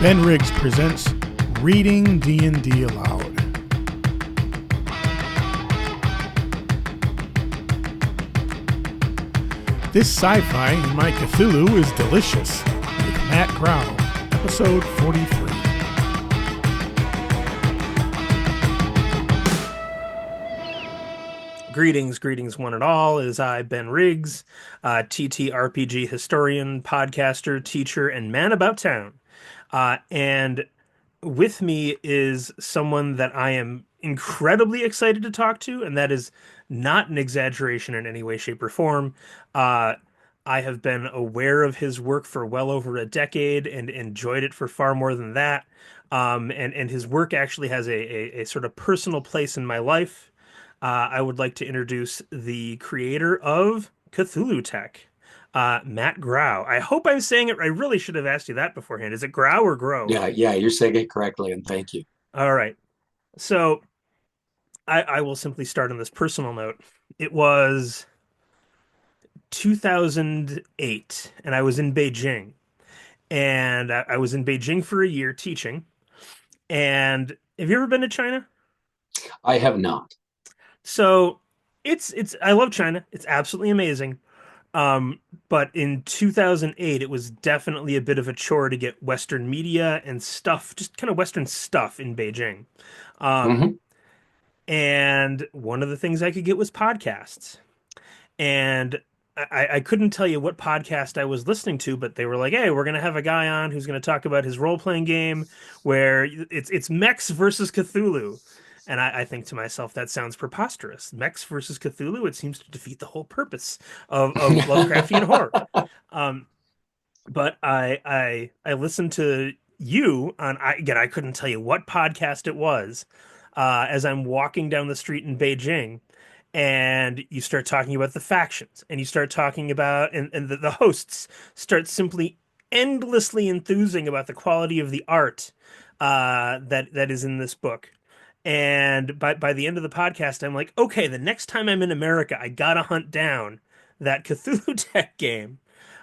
Ben Riggs presents Reading D&D Aloud. This sci-fi in my Cthulhu is delicious, with Matt Grau, episode 43. Greetings one and all. It is I, Ben Riggs, TTRPG historian, podcaster, teacher, and man about town. And with me is someone that I am incredibly excited to talk to, and that is not an exaggeration in any way, shape, or form. Uh, I have been aware of his work for well over a decade and enjoyed it for far more than that. And his work actually has a sort of personal place in my life. I would like to introduce the creator of CthulhuTech, Matt Grau. I hope I'm saying it. I really should have asked you that beforehand. Is it Grau or Grow? Yeah, you're saying it correctly, and thank you. All right. So I will simply start on this personal note. It was 2008, and I was in Beijing. And I was in Beijing for a year teaching. And have you ever been to China? I have not. So it's I love China. It's absolutely amazing. But in 2008, it was definitely a bit of a chore to get Western media and stuff, just kind of Western stuff in Beijing. Um, Hmm. and one of the things I could get was podcasts. And I couldn't tell you what podcast I was listening to, but they were like, "Hey, we're gonna have a guy on who's gonna talk about his role-playing game where it's mechs versus Cthulhu." And I think to myself, that sounds preposterous. Mechs versus Cthulhu, it seems to defeat the whole purpose of Lovecraftian horror. Um, but I listened to you on again, I couldn't tell you what podcast it was, as I'm walking down the street in Beijing, and you start talking about the factions, and you start talking about and the hosts start simply endlessly enthusing about the quality of the art that is in this book. And by the end of the podcast, I'm like, okay, the next time I'm in America, I gotta hunt down that Cthulhu Tech game.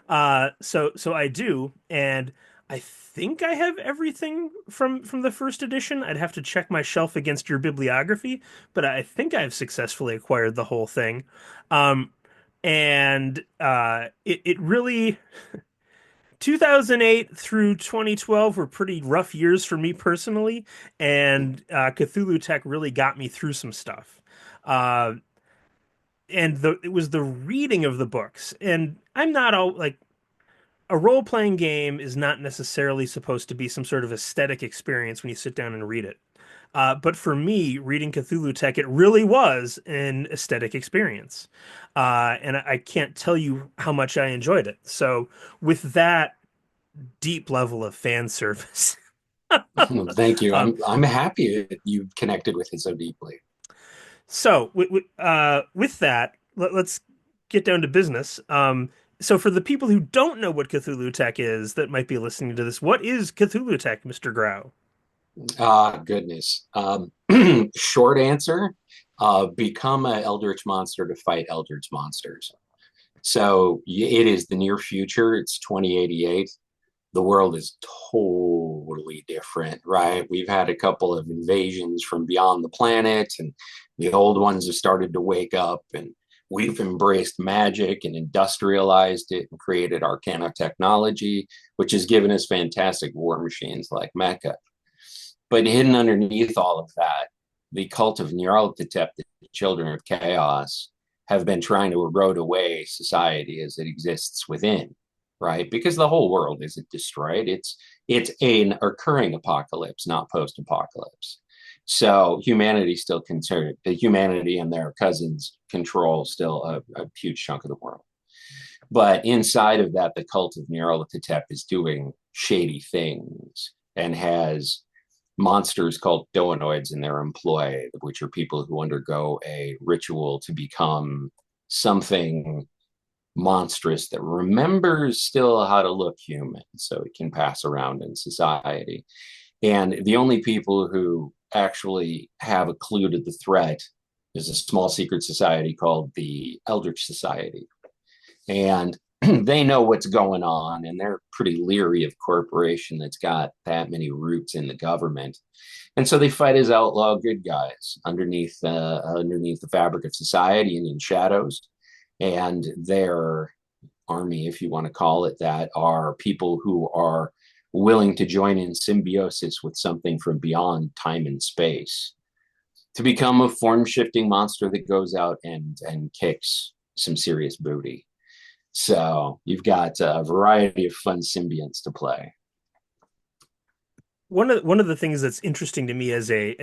So I do, and I think I have everything from the first edition. I'd have to check my shelf against your bibliography, but I think I've successfully acquired the whole thing. Um, and it really 2008 through 2012 were pretty rough years for me personally, and Cthulhu Tech really got me through some stuff. Uh, and it was the reading of the books, and I'm not all like a role playing game is not necessarily supposed to be some sort of aesthetic experience when you sit down and read it. But for me, reading Cthulhu Tech, it really was an aesthetic experience. And I can't tell you how much I enjoyed it. So, with that deep level of fan service, Thank you. um, I'm happy that you connected with it so deeply. with that, let's get down to business. So, for the people who don't know what Cthulhu Tech is that might be listening to this, what is Cthulhu Tech, Mr. Grau? Ah, goodness. Short answer, become an eldritch monster to fight eldritch monsters. So it is the near future. It's 2088. The world is totally different, right? We've had a couple of invasions from beyond the planet, and the old ones have started to wake up, and we've embraced magic and industrialized it and created arcana technology, which has given us fantastic war machines like Mecha. But hidden underneath all of that, the cult of Nyarlathotep, the children of chaos, have been trying to erode away society as it exists within, right? Because the whole world isn't destroyed. It's an occurring apocalypse, not post-apocalypse. So humanity still concerned. The humanity and their cousins control still a huge chunk of the world. But inside of that, the cult of Nyarlathotep is doing shady things and has monsters called doanoids in their employ, which are people who undergo a ritual to become something monstrous that remembers still how to look human so it can pass around in society. And the only people who actually have a clue to the threat is a small secret society called the Eldritch Society. And they know what's going on, and they're pretty leery of corporation that's got that many roots in the government. And so they fight as outlaw good guys underneath the fabric of society and in shadows. And their army, if you want to call it that, are people who are willing to join in symbiosis with something from beyond time and space to become a form shifting monster that goes out and kicks some serious booty. So you've got a variety of fun symbionts to play. One of the things that's interesting to me as a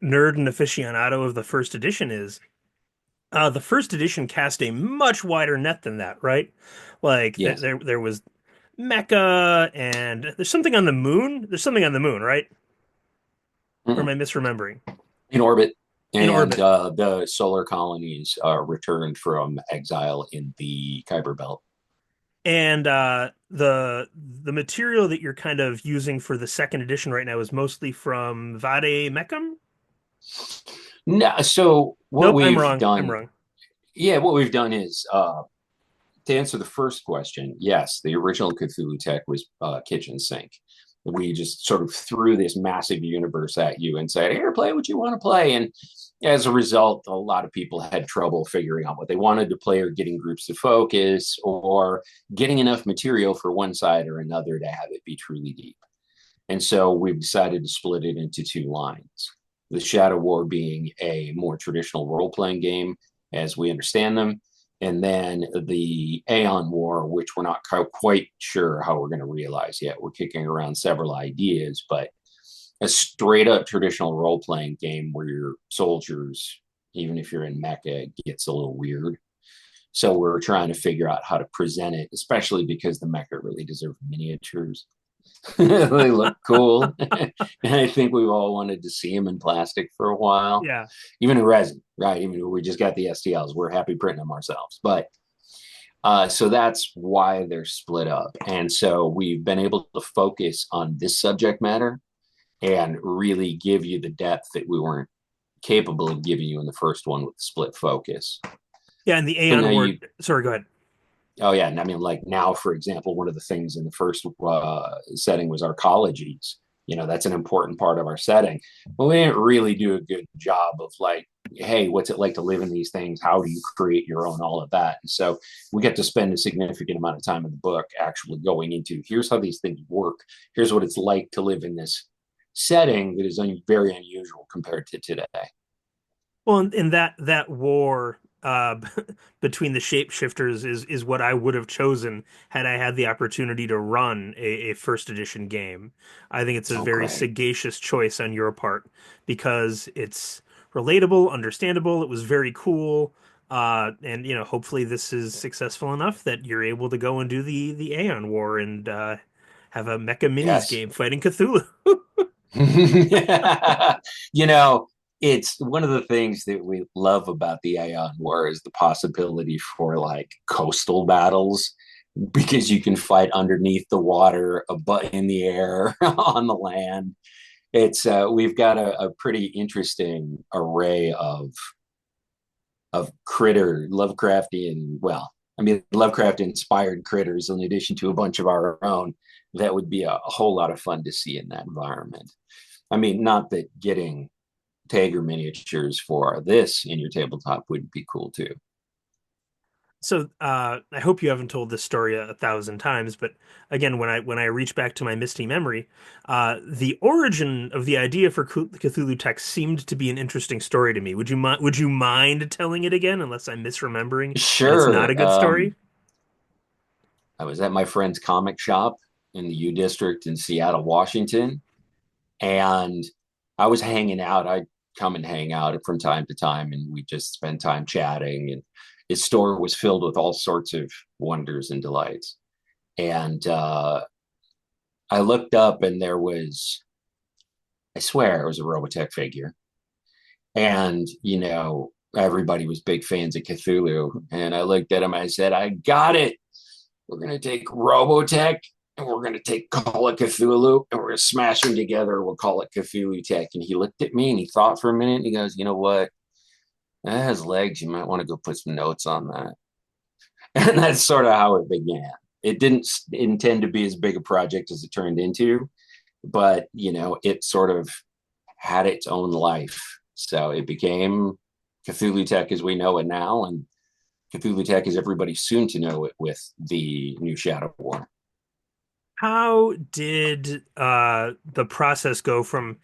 nerd and aficionado of the first edition is the first edition cast a much wider net than that, right? Like Yes. there was Mecha and there's something on the moon. There's something on the moon, right? Or am Mm-mm. I misremembering? In orbit. In And orbit. the solar colonies returned from exile in the Kuiper Belt. And the material that you're kind of using for the second edition right now is mostly from Vade Mecham? No, so what Nope, I'm we've wrong. I'm done, wrong. yeah, what we've done is to answer the first question, yes, the original Cthulhu Tech was kitchen sink. We just sort of threw this massive universe at you and said, "Here, play what you want to play." And as a result, a lot of people had trouble figuring out what they wanted to play, or getting groups to focus, or getting enough material for one side or another to have it be truly deep. And so we've decided to split it into two lines. The Shadow War being a more traditional role playing game as we understand them, and then the Aeon War, which we're not quite sure how we're going to realize yet. We're kicking around several ideas, but a straight up traditional role playing game where your soldiers, even if you're in mecha, it gets a little weird. So we're trying to figure out how to present it, especially because the mecha really deserve miniatures. They look cool. And I think we've all wanted to see them in plastic for a while, Yeah. even in resin, right? Even if we just got the STLs, we're happy printing them ourselves. But so that's why they're split up. And so we've been able to focus on this subject matter and really give you the depth that we weren't capable of giving you in the first one with the split focus. Yeah, and the So Aeon now War. you Sorry, go ahead. Oh yeah, and I mean, like now, for example, one of the things in the first setting was arcologies. You know, that's an important part of our setting, but we didn't really do a good job of like, hey, what's it like to live in these things? How do you create your own? All of that, and so we get to spend a significant amount of time in the book actually going into here's how these things work. Here's what it's like to live in this setting that is very unusual compared to today. Well, in that war between the shapeshifters is what I would have chosen had I had the opportunity to run a first edition game. I think it's a Oh, very great. sagacious choice on your part because it's relatable, understandable. It was very cool, and hopefully this is successful enough that you're able to go and do the Aeon War and have a Mecha Minis Yes. game fighting Cthulhu. You know, it's one of the things that we love about the Aeon War is the possibility for like coastal battles because you can fight underneath the water, but in the air, on the land. It's we've got a pretty interesting array of critter Lovecraftian. Well, I mean Lovecraft inspired critters in addition to a bunch of our own. That would be a whole lot of fun to see in that environment. I mean, not that getting Tager miniatures for this in your tabletop would be cool too. So I hope you haven't told this story a thousand times, but again, when I reach back to my misty memory, the origin of the idea for Cthulhu Tech seemed to be an interesting story to me. Would you mind telling it again, unless I'm misremembering and it's not a Sure. good story? I was at my friend's comic shop in the U District in Seattle, Washington, and I was hanging out. I'd come and hang out from time to time, and we just spend time chatting. And his store was filled with all sorts of wonders and delights. And I looked up, and there was, I swear, it was a Robotech figure. And, everybody was big fans of Cthulhu. And I looked at him, and I said, I got it. We're going to take Robotech and we're going to take Call it Cthulhu and we're going to smash them together. We'll call it Cthulhu Tech. And he looked at me and he thought for a minute and he goes, you know what? That has legs. You might want to go put some notes on that. And that's sort of how it began. It didn't intend to be as big a project as it turned into, but it sort of had its own life. So it became CthulhuTech as we know it now, and CthulhuTech as everybody soon to know it with the new Shadow War. How did the process go from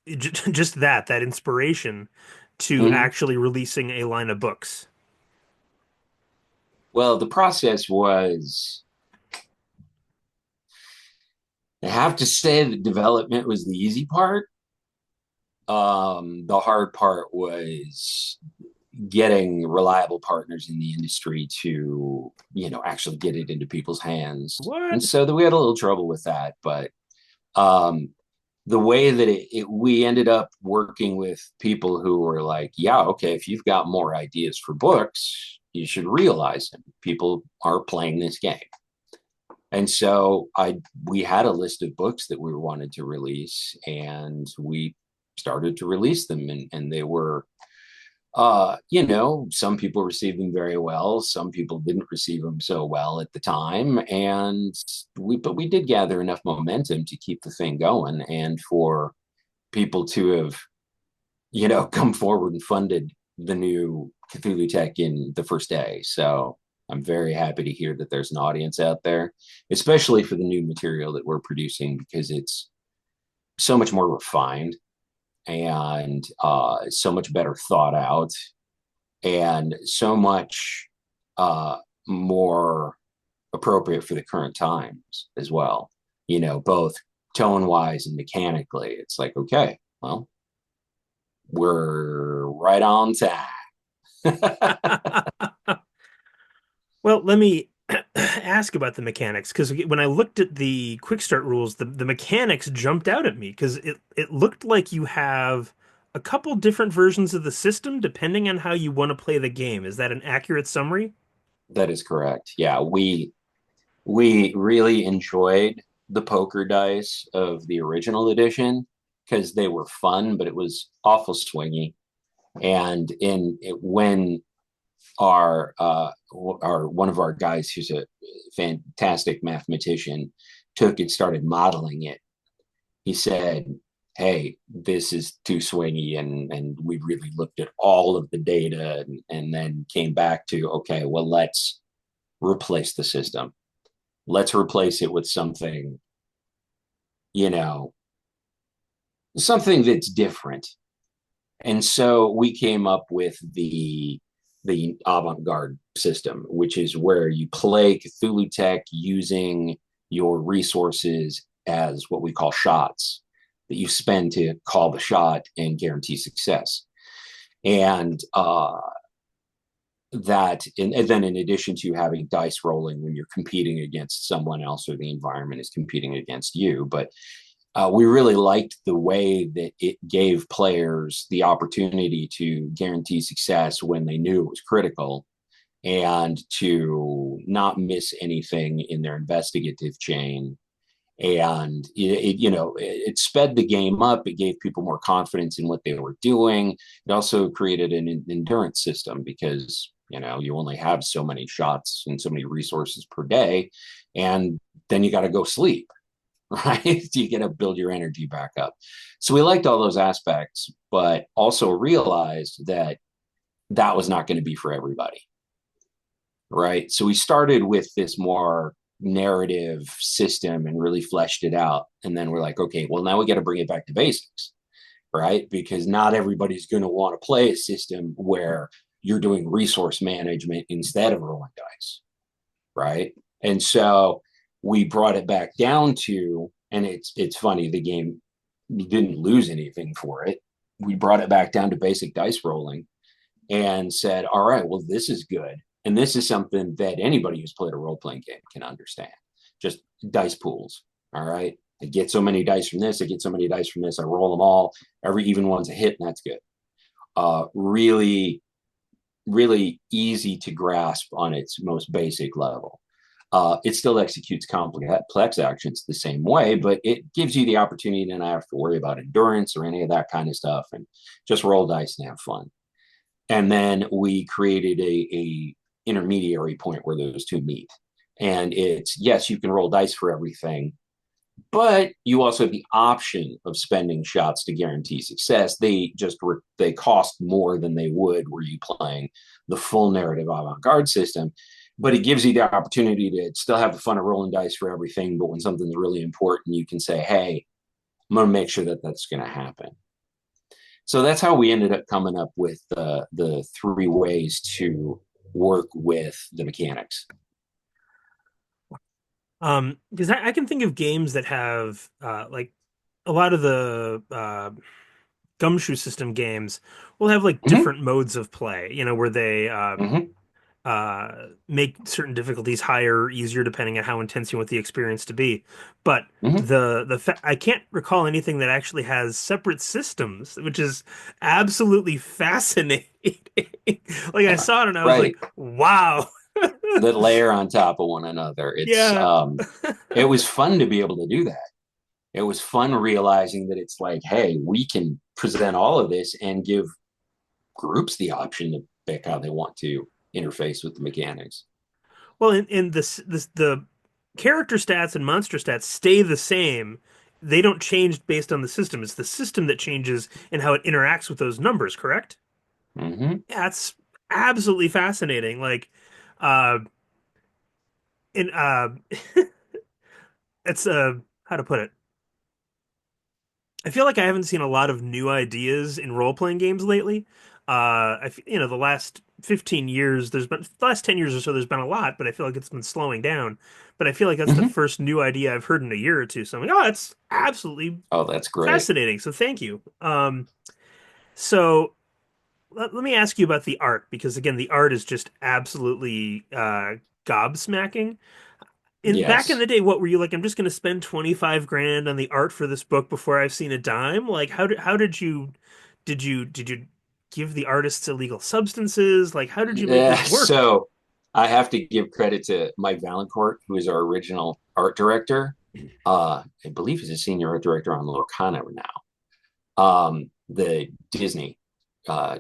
just that inspiration to Mm-hmm. actually releasing a line of books? Well, the process was, I have to say, the development was the easy part. The hard part was getting reliable partners in the industry to, actually get it into people's hands. And What? so that we had a little trouble with that, but um, the way that we ended up working with people who were like, yeah, okay, if you've got more ideas for books, you should realize them. People are playing this game. And so we had a list of books that we wanted to release, and we started to release them, and they were some people received them very well, some people didn't receive them so well at the time, and we did gather enough momentum to keep the thing going, and for people to have come forward and funded the new CthulhuTech in the first day. So I'm very happy to hear that there's an audience out there, especially for the new material that we're producing, because it's so much more refined and so much better thought out, and so much more appropriate for the current times as well. Both tone wise and mechanically. It's like, okay, well, we're right on time. Well, let me ask about the mechanics because when I looked at the quick start rules, the mechanics jumped out at me because it looked like you have a couple different versions of the system depending on how you want to play the game. Is that an accurate summary? That is correct. Yeah, we really enjoyed the poker dice of the original edition because they were fun, but it was awful swingy. And when our one of our guys, who's a fantastic mathematician, took and started modeling it, he said, hey, this is too swingy, and we really looked at all of the data, and then came back to, okay, well, let's replace the system. Let's replace it with something, you know something that's different. And so we came up with the avant-garde system, which is where you play CthulhuTech using your resources as what we call shots that you spend to call the shot and guarantee success. And and then in addition to having dice rolling when you're competing against someone else or the environment is competing against you. But we really liked the way that it gave players the opportunity to guarantee success when they knew it was critical, and to not miss anything in their investigative chain. And it sped the game up. It gave people more confidence in what they were doing. It also created an endurance system, because you only have so many shots and so many resources per day, and then you got to go sleep. Right? You got to build your energy back up. So we liked all those aspects, but also realized that that was not going to be for everybody. Right? So we started with this more narrative system and really fleshed it out. And then we're like, okay, well, now we got to bring it back to basics, right? Because not everybody's going to want to play a system where you're doing resource management instead of rolling dice, right? And so we brought it back down to, and it's funny, the game didn't lose anything for it. We brought it back down to basic dice rolling and said, all right, well, this is good. And this is something that anybody who's played a role-playing game can understand. Just dice pools, all right? I get so many dice from this, I get so many dice from this, I roll them all. Every even one's a hit, and that's good. Really, really easy to grasp on its most basic level. It still executes complex actions the same way, but it gives you the opportunity to not have to worry about endurance or any of that kind of stuff, and just roll dice and have fun. And then we created a intermediary point where those two meet. And it's, yes, you can roll dice for everything, but you also have the option of spending shots to guarantee success. They cost more than they would were you playing the full narrative avant-garde system, but it gives you the opportunity to still have the fun of rolling dice for everything. But when something's really important, you can say, hey, I'm going to make sure that that's going to happen. So that's how we ended up coming up with the three ways to work with the mechanics. Because I can think of games that have like a lot of the gumshoe system games will have like Mm-hmm. different modes of play, where they Mm-hmm. make certain difficulties higher or easier depending on how intense you want the experience to be. But Mm-hmm. I can't recall anything that actually has separate systems, which is absolutely fascinating. Like I saw it and I was Right. like, wow. That layer on top of one another. Yeah. It was fun to be able to do that. It was fun realizing that it's like, hey, we can present all of this and give groups the option to pick how they want to interface with the mechanics. Well, in this the character stats and monster stats stay the same. They don't change based on the system. It's the system that changes and how it interacts with those numbers, correct? Mm-hmm. Yeah, it's absolutely fascinating. Like, uh, in it's how to put it. I feel like I haven't seen a lot of new ideas in role-playing games lately. The last 15 years, the last 10 years or so, there's been a lot, but I feel like it's been slowing down. But I feel like that's the Mm-hmm. first new idea I've heard in a year or two. So I'm like, oh, that's absolutely Oh, that's great. fascinating. So thank you. So let me ask you about the art because again, the art is just absolutely gobsmacking. Back in Yes. the day, what were you like? I'm just going to spend 25 grand on the art for this book before I've seen a dime. Like, how did you give the artists illegal substances? Like, how did you make Yeah. this work? So I have to give credit to Mike Valancourt, who is our original art director. I believe he's a senior art director on Lorcana now. The Disney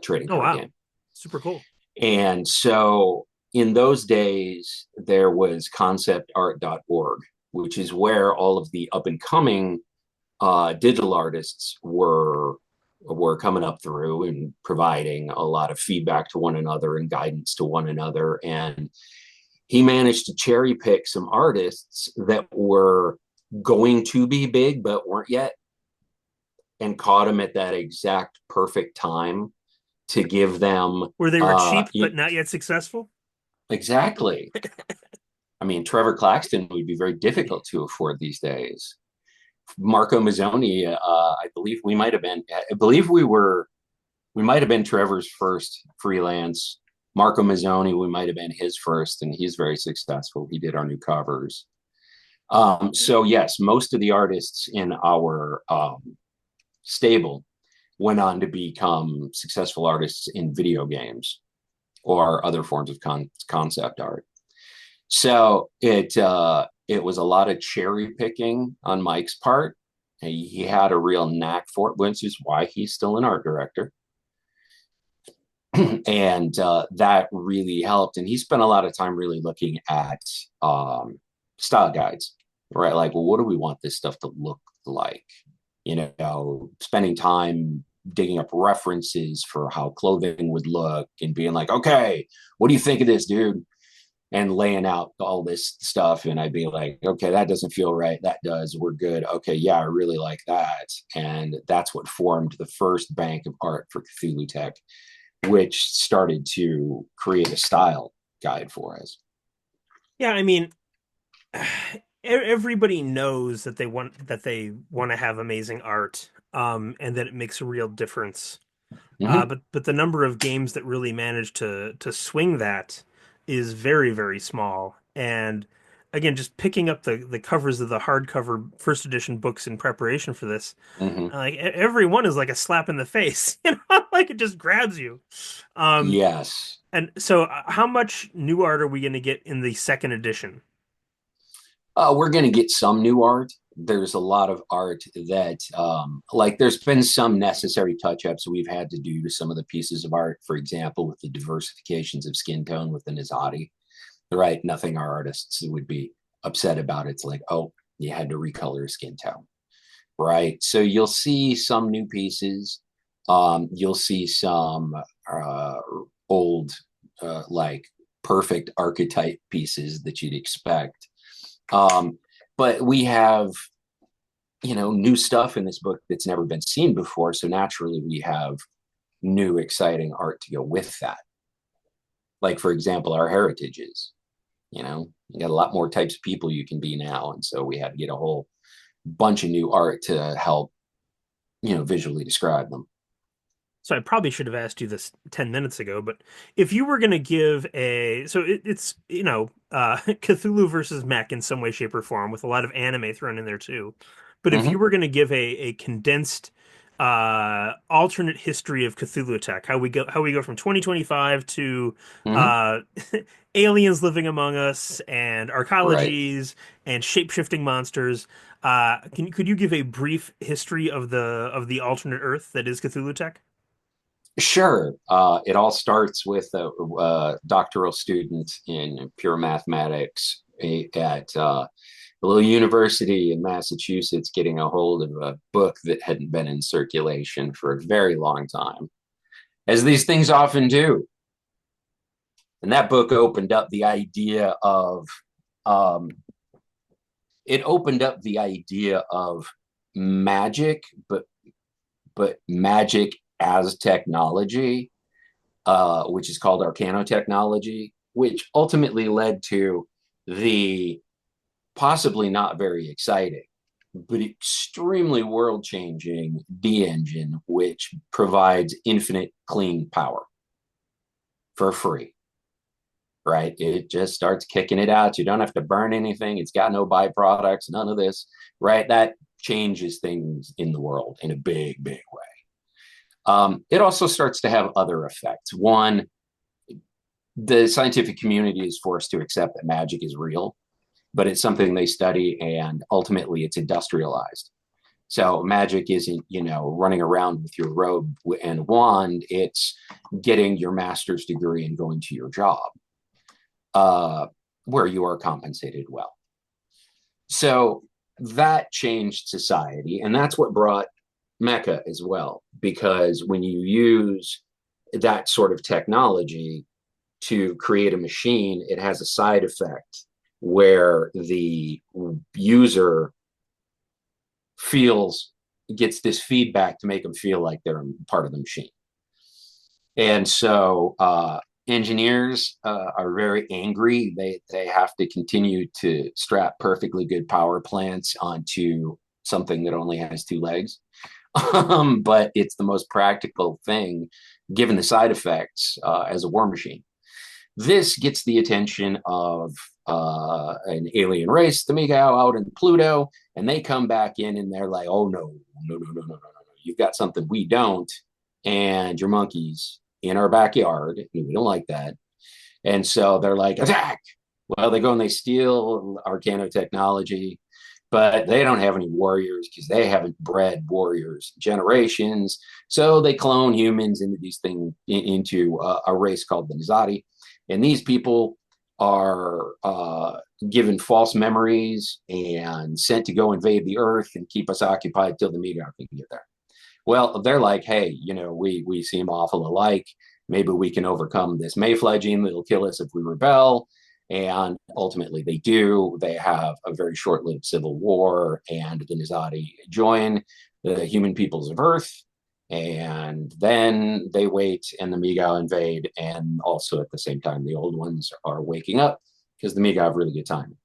trading Oh card wow, game. super cool. And so in those days, there was conceptart.org, which is where all of the up and coming digital artists were coming up through and providing a lot of feedback to one another and guidance to one another. And he managed to cherry pick some artists that were going to be big but weren't yet, and caught them at that exact perfect time to give them Where they were cheap but not yet successful. exactly. I mean, Trevor Claxton would be very difficult to afford these days. Marco Mazzoni, I believe we might have been. I believe we might have been Trevor's first freelance. Marco Mazzoni, we might have been his first, and he's very successful. He did our new covers. So yes, most of the artists in our stable went on to become successful artists in video games or other forms of concept art. So it was a lot of cherry picking on Mike's part. He had a real knack for it, which is why he's still an art director. And that really helped. And he spent a lot of time really looking at style guides, right? Like, well, what do we want this stuff to look like? Spending time digging up references for how clothing would look and being like, okay, what do you think of this, dude? And laying out all this stuff. And I'd be like, okay, that doesn't feel right. That does. We're good. Okay, yeah, I really like that. And that's what formed the first bank of art for CthulhuTech, which started to create a style guide for us. Yeah, I mean, everybody knows that they want to have amazing art, and that it makes a real difference. Mm-hmm. But the number of games that really manage to swing that is very, very small. And again, just picking up the covers of the hardcover first edition books in preparation for this, Mm-hmm. like every one is like a slap in the face, like it just grabs you. Um, Yes. and so, how much new art are we going to get in the second edition? We're going to get some new art. there's a lot of art that like there's been some necessary touch-ups we've had to do to some of the pieces of art, for example, with the diversifications of skin tone with the Nizati, right? Nothing our artists would be upset about. It's like, oh, you had to recolor skin tone, right? So you'll see some new pieces. You'll see some old like perfect archetype pieces that you'd expect. But we have, new stuff in this book that's never been seen before. So naturally, we have new, exciting art to go with that. Like, for example, our heritages. You got a lot more types of people you can be now. And so we had to get a whole bunch of new art to help, visually describe them. So I probably should have asked you this 10 minutes ago, but if you were going to give it's, Cthulhu versus mech in some way, shape, or form, with a lot of anime thrown in there too. But if you Mm-hmm. were going to give a condensed alternate history of CthulhuTech, how we go from 2025 to Mm-hmm. uh, aliens living among us and Right. arcologies and shape-shifting monsters, could you give a brief history of the alternate Earth that is CthulhuTech? Sure. It all starts with a doctoral student in pure mathematics at a little university in Massachusetts getting a hold of a book that hadn't been in circulation for a very long time, as these things often do. And that book opened up the idea of um, magic, but magic as technology, which is called arcanotechnology, which ultimately led to the possibly not very exciting, but extremely world changing D engine, which provides infinite clean power for free, right? It just starts kicking it out. You don't have to burn anything. It's got no byproducts, none of this, right? That changes things in the world in a big, big way. It also starts to have other effects. One, the scientific community is forced to accept that magic is real, but it's something they study, and ultimately it's industrialized. So magic isn't, running around with your robe and wand. It's getting your master's degree and going to your job, uh, where you are compensated well. So that changed society, and that's what brought Mecca as well, because when you use that sort of technology to create a machine, it has a side effect where the user gets this feedback to make them feel like they're part of the machine. And so engineers are very angry. They have to continue to strap perfectly good power plants onto something that only has two legs. But it's the most practical thing given the side effects as a war machine. This gets the attention of an alien race, the Migao out in Pluto, and they come back in and they're like, oh, no, no, no, no, no, no, no. You've got something we don't, and your monkeys in our backyard. We don't like that. And so they're like, attack. Well, they go and they steal Arcano technology, but they don't have any warriors because they haven't bred warriors generations. So they clone humans into these things, into a race called the Nizati. And these people are given false memories and sent to go invade the earth and keep us occupied till the Migao can get there. Well, they're like, hey, we seem awful alike. Maybe we can overcome this mayfly gene that'll kill us if we rebel. And ultimately they do. They have a very short-lived civil war, and the Nizati join the human peoples of Earth. And then they wait, and the Migao invade. And also at the same time, the old ones are waking up because the Migao have really good time.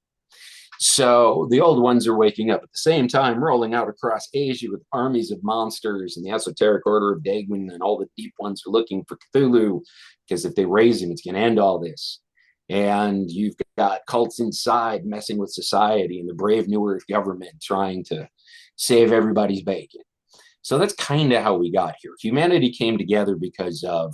So the old ones are waking up at the same time, rolling out across Asia with armies of monsters, and the esoteric order of Dagwin and all the deep ones are looking for Cthulhu, because if they raise him, it's going to end all this. And you've got cults inside messing with society, and the brave New Earth government trying to save everybody's bacon. So that's kind of how we got here. Humanity came together because of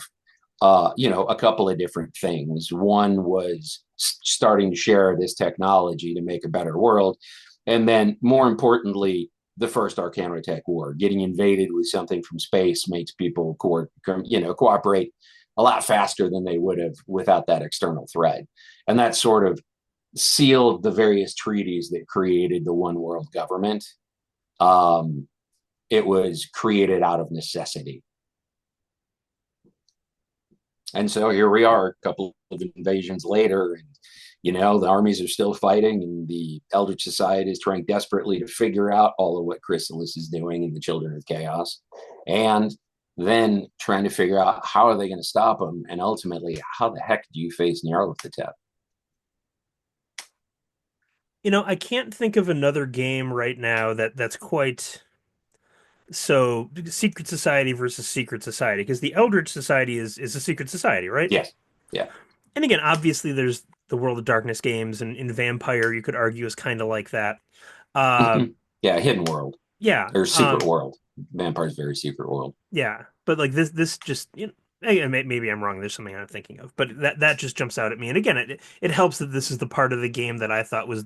a couple of different things. One was starting to share this technology to make a better world. And then, more importantly, the first Arcanotech War. Getting invaded with something from space makes people cooperate a lot faster than they would have without that external threat. And that sort of sealed the various treaties that created the one world government. Um, it was created out of necessity. And so here we are, a couple of invasions later, and the armies are still fighting, and the Eldritch Society is trying desperately to figure out all of what Chrysalis is doing and the Children of Chaos, and then trying to figure out how are they going to stop them, and ultimately, how the heck do you face Nyarlathotep? I can't think of another game right now that's quite so secret society versus secret society because the Eldritch Society is a secret society, right? Yes, yeah, And again, obviously, there's the World of Darkness games, and in Vampire, you could argue is kind of like that. Uh, yeah, Hidden World yeah, or Secret World. Vampire's very secret world. yeah, but like this just maybe I'm wrong. There's something I'm thinking of, but that just jumps out at me. And again, it helps that this is the part of the game that I thought was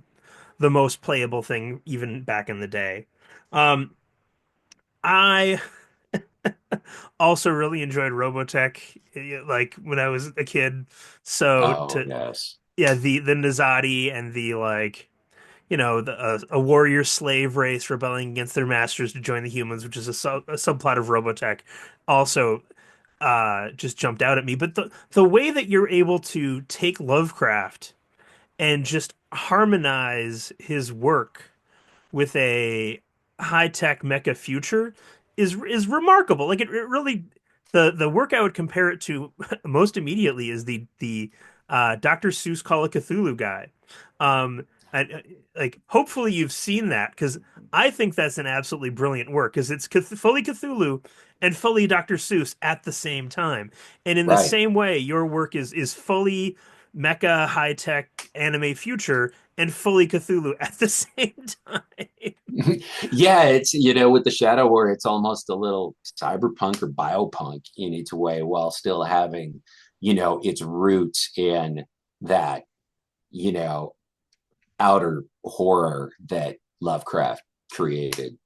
the most playable thing even back in the day. Um, I also really enjoyed Robotech, like when I was a kid. So Oh to yes. yeah, the Nizati and the like, a warrior slave race rebelling against their masters to join the humans, which is a subplot of Robotech, also just jumped out at me. But the way that you're able to take Lovecraft and just harmonize his work with a high tech mecha future is remarkable. Like it really the work I would compare it to most immediately is the Dr. Seuss Call of Cthulhu guy. Um, like hopefully you've seen that because I think that's an absolutely brilliant work because it's fully Cthulhu and fully Dr. Seuss at the same time. And in the Right. same way, your work is fully mecha high tech anime future and fully Cthulhu at the same time. Yeah, it's with the Shadow War, it's almost a little cyberpunk or biopunk in its way, while still having, its roots in that, you know, outer horror that Lovecraft created.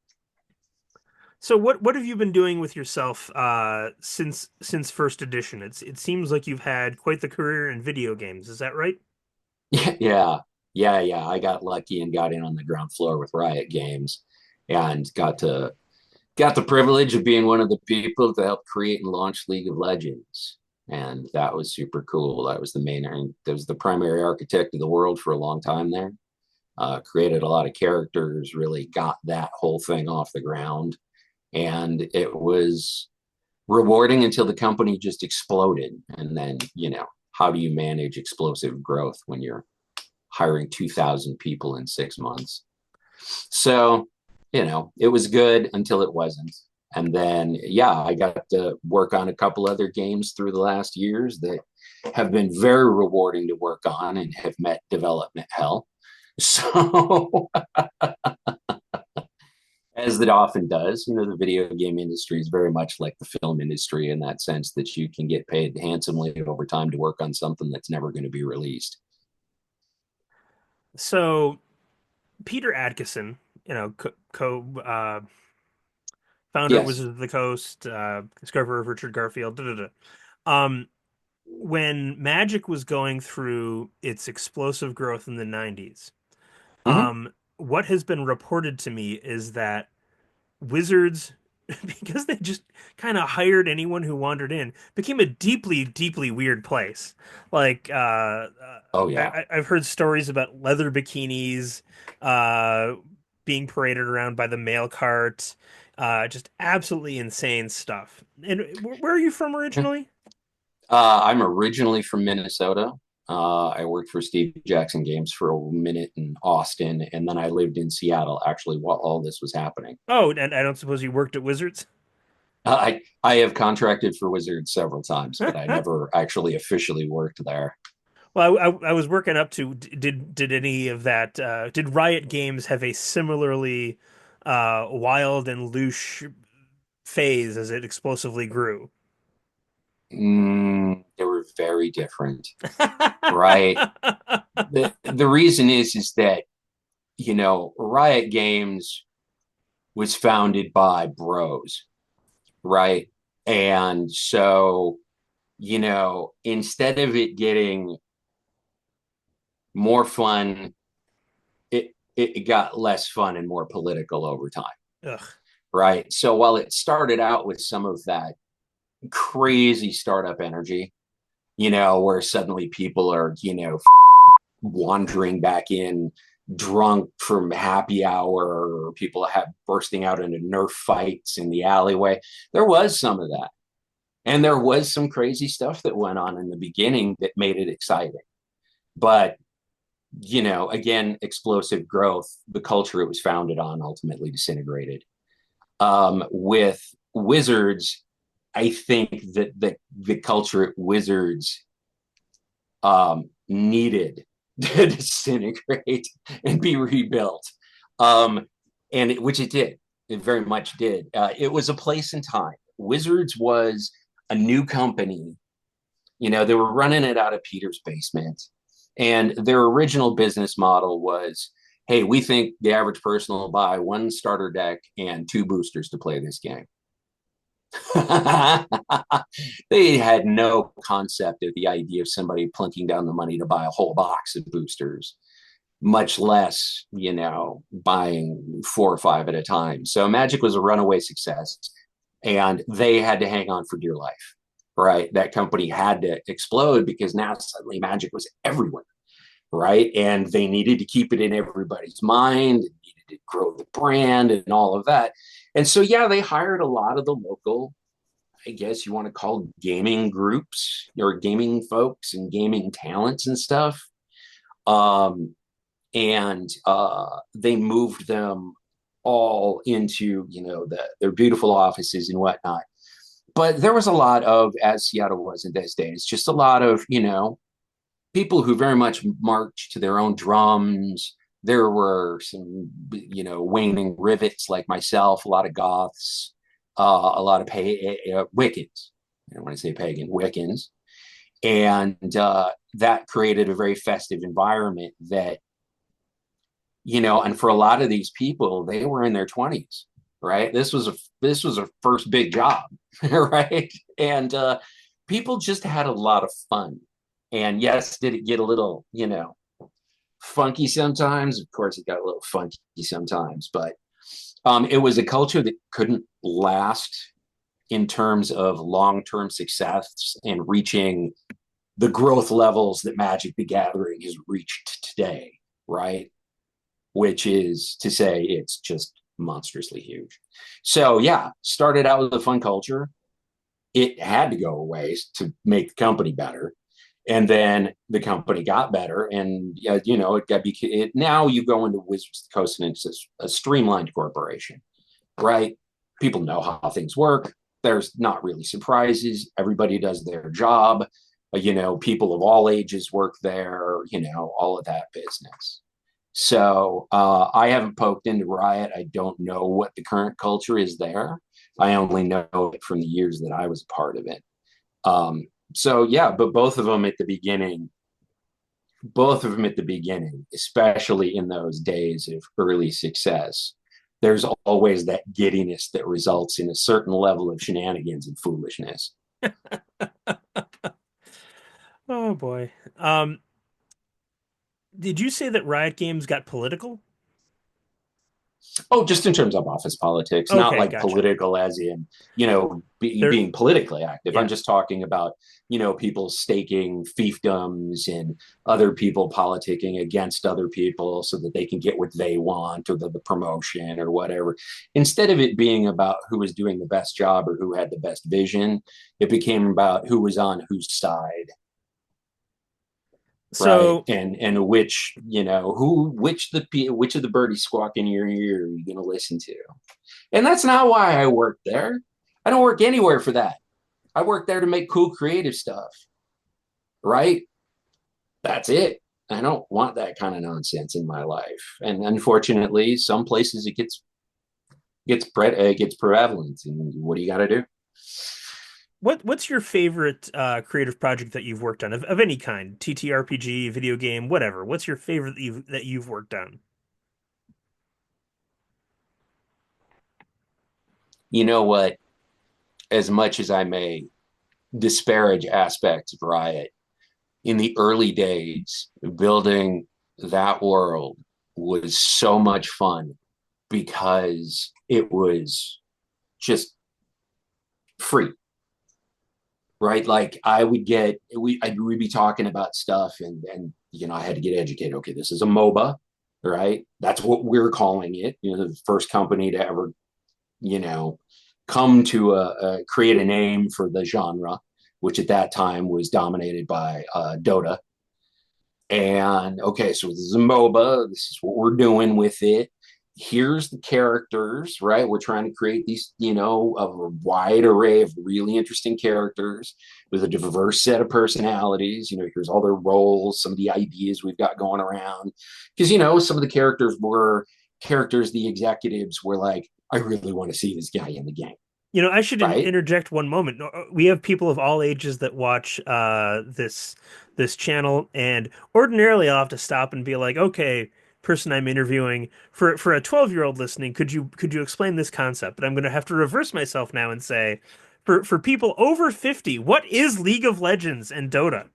So what have you been doing with yourself since first edition? It seems like you've had quite the career in video games. Is that right? Yeah, yeah. I got lucky and got in on the ground floor with Riot Games, and got the privilege of being one of the people to help create and launch League of Legends. And that was super cool. That was the primary architect of the world for a long time there. Created a lot of characters, really got that whole thing off the ground. And it was rewarding until the company just exploded. And then, how do you manage explosive growth when you're hiring 2,000 people in 6 months? So, it was good until it wasn't. And then, yeah, I got to work on a couple other games through the last years that have been very rewarding to work on and have met development hell. So, as it often does, the video game industry is very much like the film industry in that sense that you can get paid handsomely over time to work on something that's never going to be released. So Peter Adkison, founder of Yes. Wizards of the Coast, discoverer of Richard Garfield. Da, da, da. Um, when Magic was going through its explosive growth in the '90s, Mm-hmm. what has been reported to me is that Wizards, because they just kind of hired anyone who wandered in, became a deeply, deeply weird place. Like, Oh, yeah. I've heard stories about leather bikinis uh, being paraded around by the mail cart, just absolutely insane stuff. And where are you from originally? I'm originally from Minnesota. I worked for Steve Jackson Games for a minute in Austin, and then I lived in Seattle actually while all this was happening. Oh, and I don't suppose you worked at Wizards? I have contracted for Wizards several times, but I never actually officially worked there. Well, I was working up to did any of that? Did Riot Games have a similarly wild and loose phase as it explosively grew? They were very different, right? The reason is that Riot Games was founded by bros, right? And so, instead of it getting more fun, it got less fun and more political over time, Ugh. right? So while it started out with some of that crazy startup energy, where suddenly people are, wandering back in drunk from happy hour, or people have bursting out into Nerf fights in the alleyway. There was some of that. And there was some crazy stuff that went on in the beginning that made it exciting. But, again, explosive growth, the culture it was founded on ultimately disintegrated. With Wizards, I think that the culture at Wizards needed to disintegrate and be rebuilt, which it did. It very much did. It was a place and time. Wizards was a new company. They were running it out of Peter's basement, and their original business model was, hey, we think the average person will buy one starter deck and two boosters to play this game. They had no concept of the idea of somebody plunking down the money to buy a whole box of boosters, much less, buying 4 or 5 at a time. So Magic was a runaway success, and they had to hang on for dear life, right? That company had to explode because now suddenly Magic was everywhere, right? And they needed to keep it in everybody's mind, and needed to grow the brand and all of that. And so, yeah, they hired a lot of the local, I guess you want to call gaming groups or gaming folks and gaming talents and stuff. And they moved them all into, their beautiful offices and whatnot. But there was a lot of, as Seattle was in those days, just a lot of, people who very much marched to their own drums. There were some, waning rivets like myself, a lot of goths, a lot of Wiccans. I don't want to say pagan, Wiccans. And that created a very festive environment that, and for a lot of these people, they were in their 20s, right? This was a first big job, right? And people just had a lot of fun. And yes, did it get a little, funky sometimes? Of course, it got a little funky sometimes, but it was a culture that couldn't last in terms of long-term success and reaching the growth levels that Magic the Gathering has reached today, right? Which is to say it's just monstrously huge. So yeah, started out with a fun culture. It had to go away to make the company better. And then the company got better, and now you go into Wizards of the Coast and it's a streamlined corporation, right? People know how things work. There's not really surprises. Everybody does their job. People of all ages work there. All of that business. So I haven't poked into Riot. I don't know what the current culture is there. I only know it from the years that I was a part of it. So yeah, but both of them at the beginning, especially in those days of early success, there's always that giddiness that results in a certain level of shenanigans and foolishness. Oh boy. Did you say that Riot Games got political? Oh, just in terms of office politics, not Okay, like gotcha. political as in, They're being politically active. I'm yeah. just talking about, people staking fiefdoms and other people politicking against other people so that they can get what they want, or the promotion or whatever. Instead of it being about who was doing the best job or who had the best vision, it became about who was on whose side, right? So And which, which of the birdies squawk in your ear are you going to listen to? And that's not why I work there. I don't work anywhere for that. I work there to make cool creative stuff, right? That's it. I don't want that kind of nonsense in my life. And unfortunately, some places it gets prevalent. And what do you got to do? what's your favorite creative project that you've worked on of any kind? TTRPG, video game, whatever. What's your favorite that you've worked on? you know what? As much as I may disparage aspects of Riot, in the early days, building that world was so much fun because it was just free, right? Like I would get we'd be talking about stuff, and I had to get educated. Okay, this is a MOBA, right? That's what we're calling it. The first company to ever you know come to create a name for the genre, which at that time was dominated by Dota. And okay, so this is a MOBA. This is what we're doing with it. Here's the characters, right? We're trying to create these, a wide array of really interesting characters with a diverse set of personalities. Here's all their roles, some of the ideas we've got going around. Because, some of the characters were characters the executives were like, I really want to see this guy in the game, I should right? interject one moment. We have people of all ages that watch this channel, and ordinarily I'll have to stop and be like, "Okay, person I'm interviewing, for a 12-year-old listening, could you explain this concept?" But I'm going to have to reverse myself now and say, for people over 50, what is League of Legends and Dota?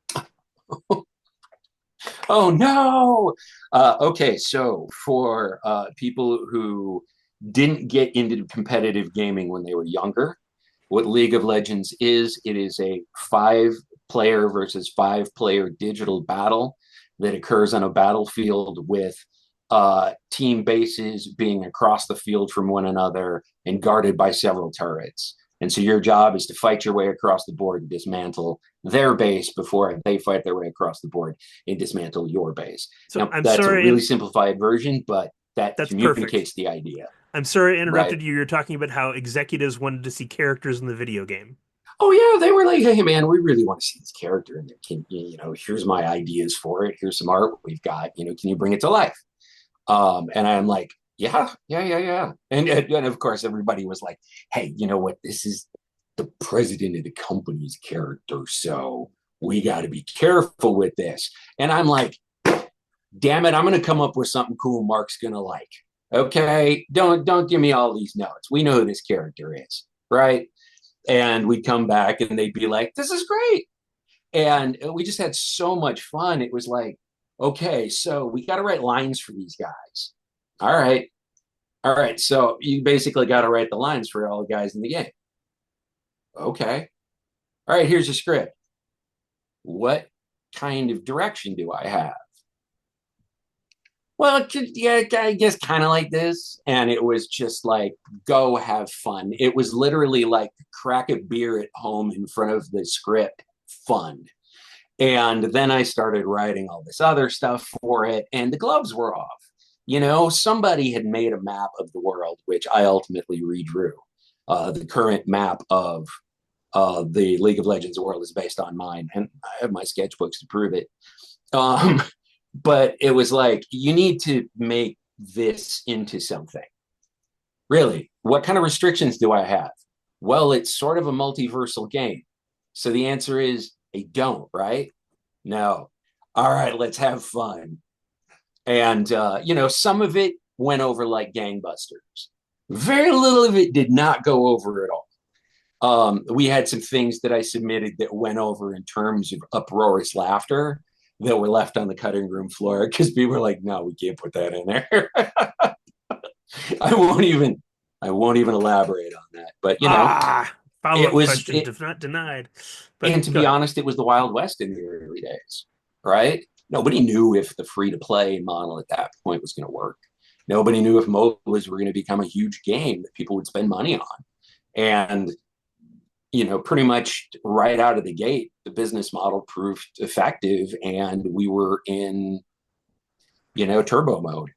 Oh no. Okay, so for people who didn't get into competitive gaming when they were younger, what League of Legends is, it is a 5-player versus 5-player digital battle that occurs on a battlefield with team bases being across the field from one another and guarded by several turrets. And so your job is to fight your way across the board and dismantle their base before they fight their way across the board and dismantle your base. So Now, I'm that's a sorry, really and simplified version, but that that's perfect. communicates the idea, I'm sorry I right? interrupted you. You're talking about how executives wanted to see characters in the video game. Oh yeah, they were like, hey man, we really want to see this character in there. Here's my ideas for it. Here's some art we've got. Can you bring it to life? And I'm like, yeah, yeah, yeah, yeah. And of course, everybody was like, hey, you know what? This is the president of the company's character, so we got to be careful with this. And I'm like, damn it, I'm going to come up with something cool Mark's going to like. Okay, don't give me all these notes. We know who this character is, right? And we'd come back and they'd be like, this is great. And we just had so much fun. It was like, okay, so we got to write lines for these guys. All right. All right. So you basically got to write the lines for all the guys in the game. Okay. All right. Here's a script. What kind of direction do I have? Well, yeah, I guess kind of like this. And it was just like, go have fun. It was literally like crack a beer at home in front of the script fun. And then I started writing all this other stuff for it, and the gloves were off. Somebody had made a map of the world, which I ultimately redrew. The current map of the League of Legends world is based on mine, and I have my sketchbooks to prove it. Um, but it was like, you need to make this into something. Really, what kind of restrictions do I have? Well, it's sort of a multiversal game. So the answer is I don't, right? No. All right, let's have fun. And, some of it went over like gangbusters. Very little of it did not go over at all. We had some things that I submitted that went over in terms of uproarious laughter that were left on the cutting room floor because people were like, no, we can't put that in there. I won't even elaborate on that. But it Follow-up was question, it, not denied. But and to go be ahead. honest, it was the Wild West in the early days, right? Nobody knew if the free to play model at that point was going to work. Nobody knew if MOBAs were going to become a huge game that people would spend money on. And, pretty much right out of the gate, the business model proved effective and we were in, turbo mode.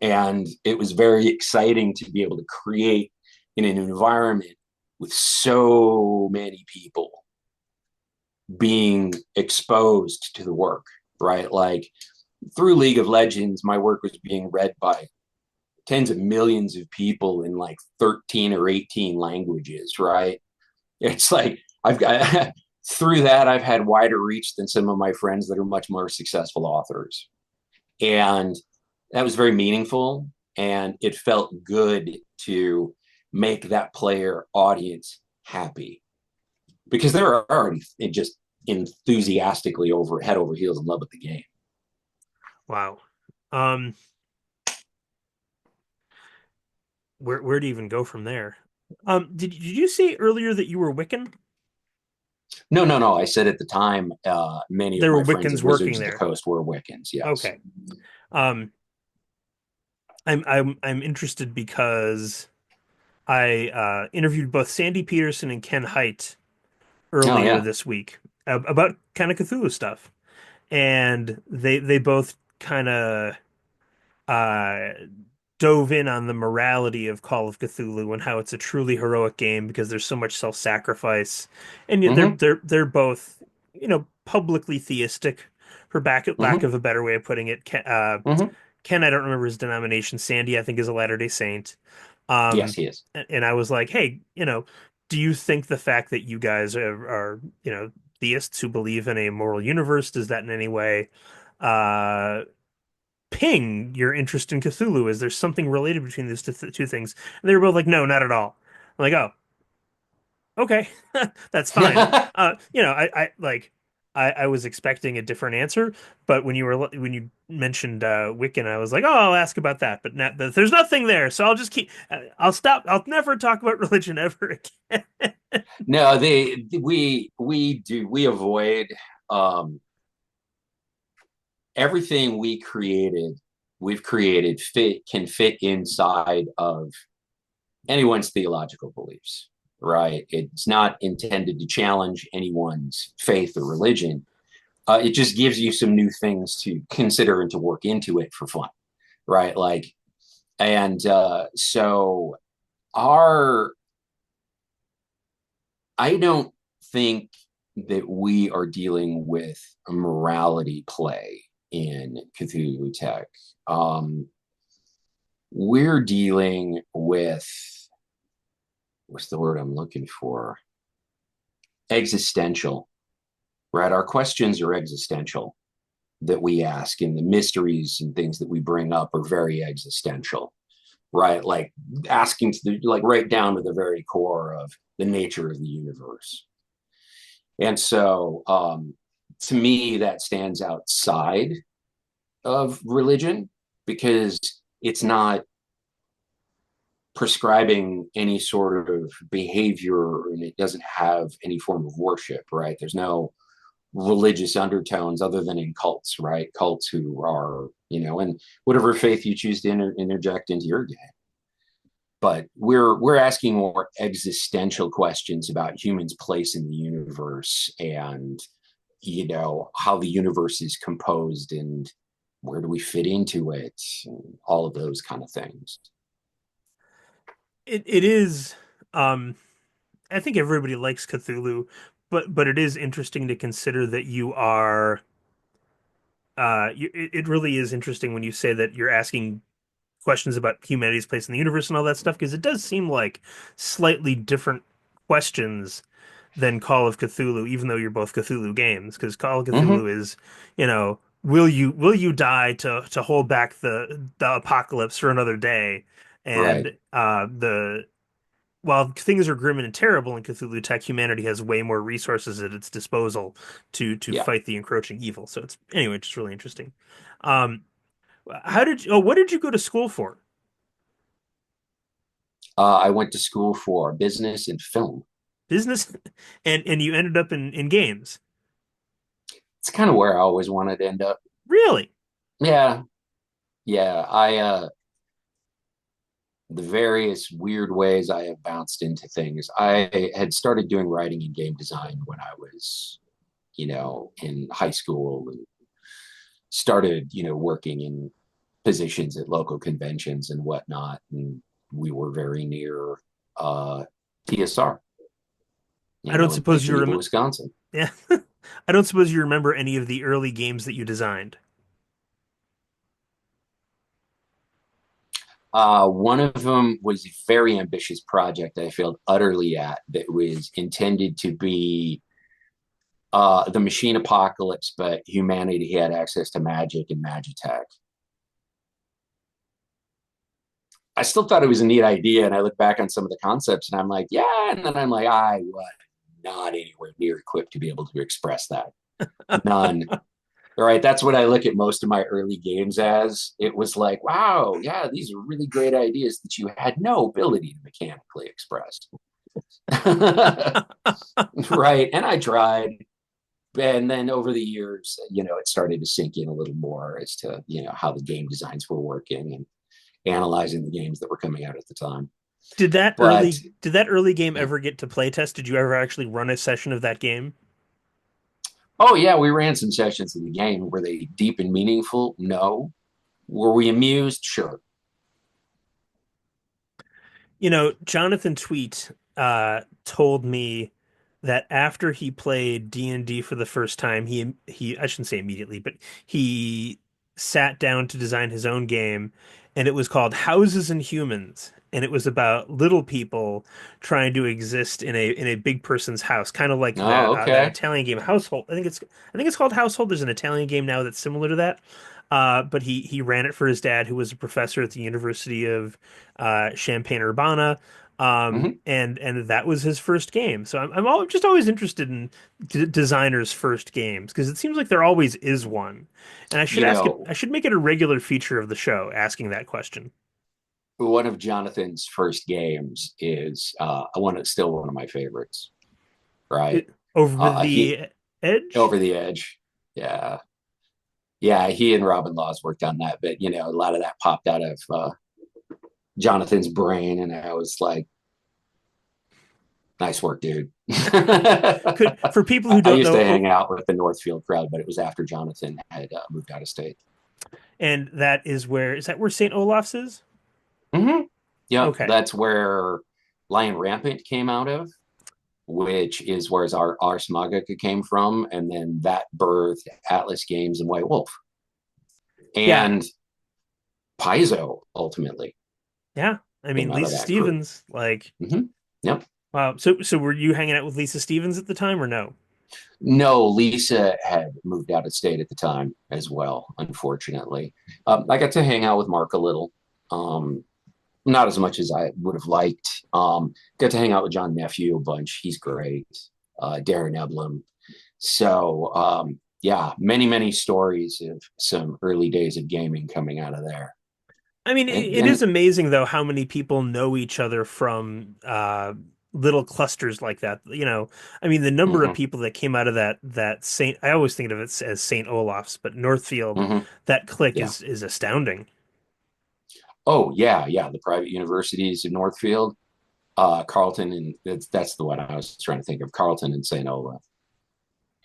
And it was very exciting to be able to create in an environment with so many people being exposed to the work, right? Like through League of Legends, my work was being read by tens of millions of people in like 13 or 18 languages, right? It's like I've got through that, I've had wider reach than some of my friends that are much more successful authors. And that was very meaningful. And it felt good to make that player audience happy because they're already just enthusiastically over head over heels in love with the game. Wow. Um, where do you even go from there? Did you say earlier that you were Wiccan? No, no, no. I said at the time, many of There were my friends Wiccans at working Wizards of the there. Coast were Wiccans. Yes. Okay. Um, I'm interested because I interviewed both Sandy Peterson and Ken Hite Oh earlier yeah. this week about kind of Cthulhu stuff, and they both kind of uh, dove in on the morality of Call of Cthulhu and how it's a truly heroic game because there's so much self-sacrifice, and yet Mm-hmm. they're both publicly theistic, for lack Mm-hmm. of a better way of putting it. Mm-hmm. Ken, I don't remember his denomination. Sandy, I think, is a Latter-day Saint. Yes, Um, he is. and I was like, hey, do you think the fact that you guys are theists who believe in a moral universe, does that in any way uh, ping your interest in Cthulhu? Is there something related between these two things? And they were both like, no, not at all. I'm like, oh, okay, that's fine. I like, I was expecting a different answer, but when you mentioned Wiccan, I was like, oh, I'll ask about that. But there's nothing there, so I'll just keep. I'll stop. I'll never talk about religion ever again. No, we avoid um everything we've created can fit inside of anyone's theological beliefs, right? It's not intended to challenge anyone's faith or religion. It just gives you some new things to consider and to work into it for fun, right? Like, and so our, I don't think that we are dealing with a morality play in CthulhuTech. Um, we're dealing with, what's the word I'm looking for? Existential, right? Our questions are existential that we ask, and the mysteries and things that we bring up are very existential, right? Like asking to like right down to the very core of the nature of the universe. And so, to me, that stands outside of religion because it's not prescribing any sort of behavior and it doesn't have any form of worship, right? There's no religious undertones other than in cults, right? Cults who are, and whatever faith you choose to interject into your game. But we're asking more existential questions about humans' place in the universe and how the universe is composed and where do we fit into it and all of those kind of things. It is. Um, I think everybody likes Cthulhu, but it is interesting to consider that you are. It really is interesting when you say that you're asking questions about humanity's place in the universe and all that stuff, because it does seem like slightly different questions than Call of Cthulhu, even though you're both Cthulhu games. Because Call of Mm-hmm. Cthulhu is, will you die to hold back the apocalypse for another day? Right. And the while things are grim and terrible in CthulhuTech, humanity has way more resources at its disposal to Yeah. fight the encroaching evil. So it's anyway, just really interesting. Um, what did you go to school for? I went to school for business and film. Business, and you ended up in games. It's kind of where I always wanted to end up. Really? Yeah. Yeah. The various weird ways I have bounced into things. I had started doing writing and game design when I was, in high school and started, working in positions at local conventions and whatnot. And we were very near TSR, I don't in suppose Lake you Geneva, rem Wisconsin. Yeah. I don't suppose you remember any of the early games that you designed. One of them was a very ambitious project I failed utterly at that was intended to be the machine apocalypse, but humanity had access to magic and magitech. I still thought it was a neat idea. And I look back on some of the concepts and I'm like, yeah. And then I'm like, I was not anywhere near equipped to be able to express that. None. All right. That's what I look at most of my early games as. It was like, wow, yeah, these are really great ideas that you had no ability to mechanically express. Right. And I tried. And then over the years, it started to sink in a little more as to, how the game designs were working and analyzing the games that were coming out at the time. But did that early game ever get to playtest? Did you ever actually run a session of that game? oh yeah, we ran some sessions of the game. Were they deep and meaningful? No. Were we amused? Sure. Jonathan Tweet told me that after he played D&D for the first time, he I shouldn't say immediately, but he sat down to design his own game, and it was called Houses and Humans, and it was about little people trying to exist in a big person's house, kind of like Oh, that okay. Italian game Household. I think it's called Household. There's an Italian game now that's similar to that. But he ran it for his dad, who was a professor at the University of Champaign-Urbana, Hmm. and that was his first game. So I'm just always interested in designers' first games because it seems like there always is one, and I should You ask it. know, I should make it a regular feature of the show, asking that question. one of Jonathan's first games is still one of my favorites, right? Over He the Edge. Over the Edge. Yeah. Yeah, he and Robin Laws worked on that, but a lot of that popped out of Jonathan's brain, and I was like, nice work, dude. Could For people who I don't used to know, hang out with the Northfield crowd, but it was after Jonathan had moved out of state. and that is that where St. Olaf's is? Mm-hmm. Yep, Okay. that's where Lion Rampant came out of, which is where our Smagaga came from, and then that birthed Atlas Games and White Wolf Yeah. and Paizo ultimately Yeah. I came mean, out of Lisa that group. Stevens, like, Mm-hmm. Yep. wow. So were you hanging out with Lisa Stevens at the time or no? No, Lisa had moved out of state at the time as well, unfortunately. I got to hang out with Mark a little, um, not as much as I would have liked. Got to hang out with John Nephew a bunch. He's great. Darren Eblum. So, yeah, many, many stories of some early days of gaming coming out of there. I mean, it is And amazing though how many people know each other from little clusters like that. I mean, the number of mhm, people that came out of that Saint, I always think of it as Saint Olaf's, but Northfield, mhm, that clique yeah. is astounding. Oh, yeah, yeah. The private universities in Northfield, Carleton, and that's the one I was trying to think of, Carleton and St. Olaf.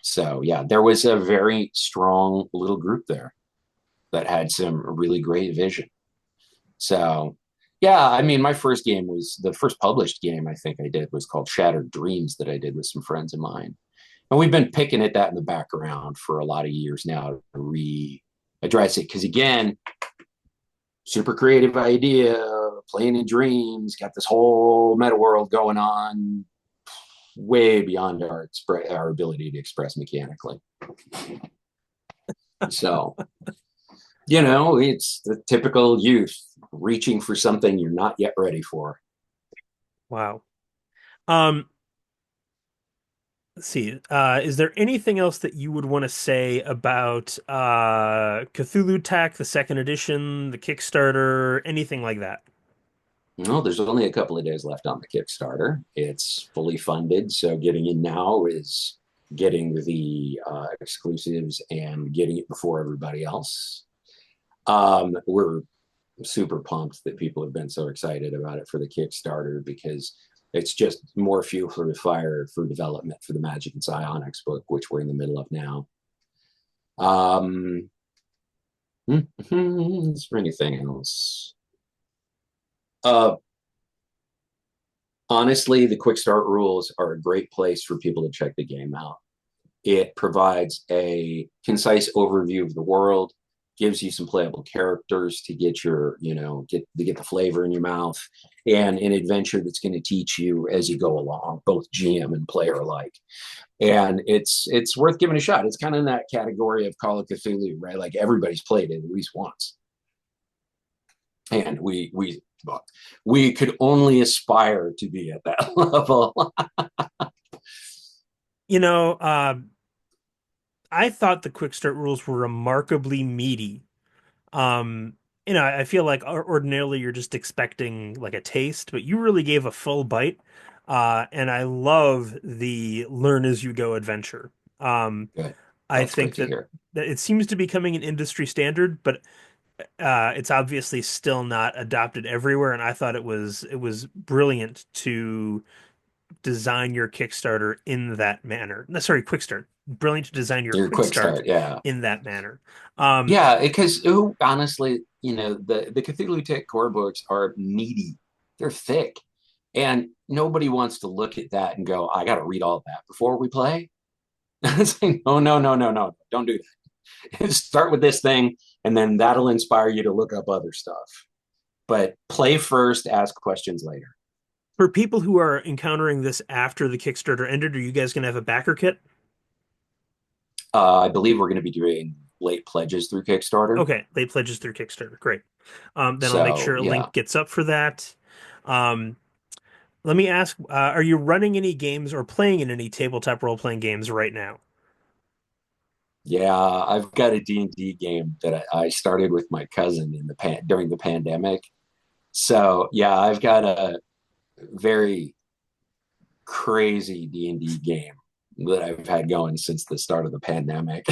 So yeah, there was a very strong little group there that had some really great vision. So yeah, I mean, my first game was the first published game I think I did was called Shattered Dreams that I did with some friends of mine. And we've been picking at that in the background for a lot of years now to readdress it. Because again, super creative idea, playing in dreams, got this whole meta world going on, way beyond our ability to express mechanically. So it's the typical youth reaching for something you're not yet ready for. Wow. Um, let's see. Is there anything else that you would want to say about CthulhuTech, the second edition, the Kickstarter, anything like that? No, there's only a couple of days left on the Kickstarter. It's fully funded, so getting in now is getting the exclusives and getting it before everybody else. We're super pumped that people have been so excited about it for the Kickstarter because it's just more fuel for the fire for development for the Magic and Psionics book, which we're in the middle of now. Um, is there anything else? Uh, Honestly, the quick start rules are a great place for people to check the game out. It provides a concise overview of the world, gives you some playable characters to get get the flavor in your mouth, and an adventure that's going to teach you as you go along, both GM and player alike. And it's worth giving a shot. It's kind of in that category of Call of Cthulhu, right? Like everybody's played it at least once. And we could only aspire to be at that level. You know, I thought the quick start rules were remarkably meaty. Um, I feel like ordinarily you're just expecting like a taste, but you really gave a full bite. And I love the learn as you go adventure. Um, Good. I That's great think to hear. that it seems to be becoming an industry standard, but it's obviously still not adopted everywhere. And I thought it was brilliant to design your Kickstarter in that manner. No, sorry, quick start. Brilliant to design your Your quick quick start start, yeah. in that manner. Um, Yeah, because honestly, the Cthulhu Tech core books are meaty. They're thick. And nobody wants to look at that and go, I gotta read all that before we play. It's like, no, no, no, no, no. Don't do that. Start with this thing, and then that'll inspire you to look up other stuff. But play first, ask questions later. for people who are encountering this after the Kickstarter ended, are you guys going to have a backer kit? I believe we're going to be doing late pledges through Kickstarter. Okay, late pledges through Kickstarter. Great. Then I'll make So sure a yeah, link gets up for that. Um, Let me ask, are you running any games or playing in any tabletop role-playing games right now? yeah, I've got a D&D game that I started with my cousin during the pandemic. So yeah, I've got a very crazy D&D game that I've had going since the start of the pandemic.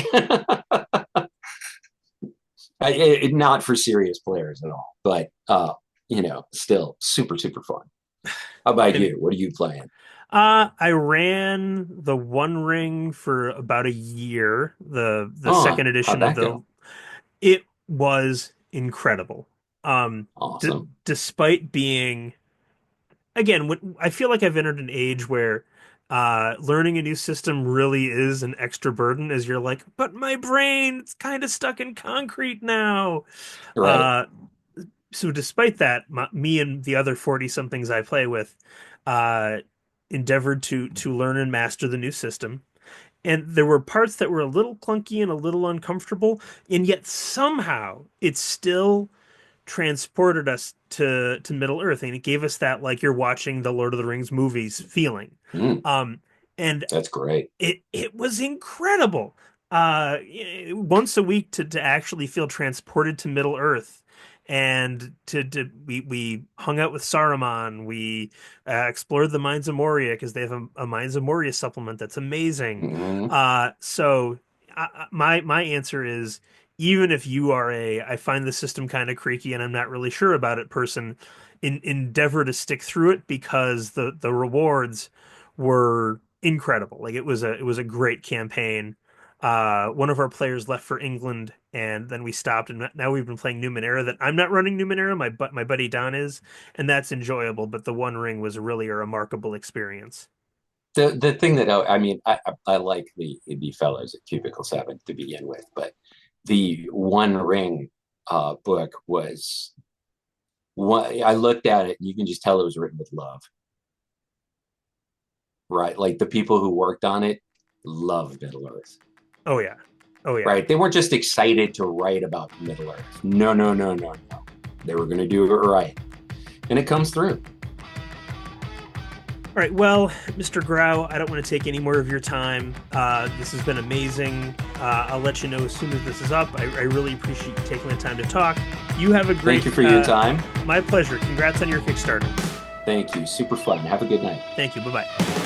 Not for serious players at all, but still super super fun. How about And you? What are you playing? I ran the One Ring for about a year, the Oh, second how'd edition of that the. go? It was incredible. Awesome. Despite being again, I feel like I've entered an age where learning a new system really is an extra burden as you're like, but my brain's kind of stuck in concrete now. Right. Uh, so despite that, me and the other 40 somethings I play with uh, endeavored to learn and master the new system. And there were parts that were a little clunky and a little uncomfortable, and yet somehow it still transported us to Middle Earth, and it gave us that like you're watching the Lord of the Rings movies feeling. Mm, Um, and that's great. it was incredible. Once a week to actually feel transported to Middle Earth, and we hung out with Saruman. We explored the Mines of Moria because they have a Mines of Moria supplement that's amazing. Hmm. So my answer is even if you are I find the system kind of creaky and I'm not really sure about it person, endeavor to stick through it because the rewards were incredible. Like it was a great campaign. One of our players left for England, and then we stopped, and now we've been playing Numenera. That I'm not running Numenera, my buddy Don is, and that's enjoyable. But the One Ring was really a remarkable experience. The thing that I mean, I like the fellows at Cubicle 7 to begin with, but the One Ring book was one. I looked at it, and you can just tell it was written with love, right? Like the people who worked on it love Middle Earth, Oh yeah, oh yeah. right? They weren't just excited to write about Middle Earth. No, no, no, no, no. They were going to do it right, and it comes through. All right, well, Mr. Grau, I don't want to take any more of your time. This has been amazing. I'll let you know as soon as this is up. I really appreciate you taking the time to talk. You have a great. Thank you for your time. My pleasure. Congrats on your Kickstarter. Thank you. Super fun. Have a good night. Thank you. Bye bye.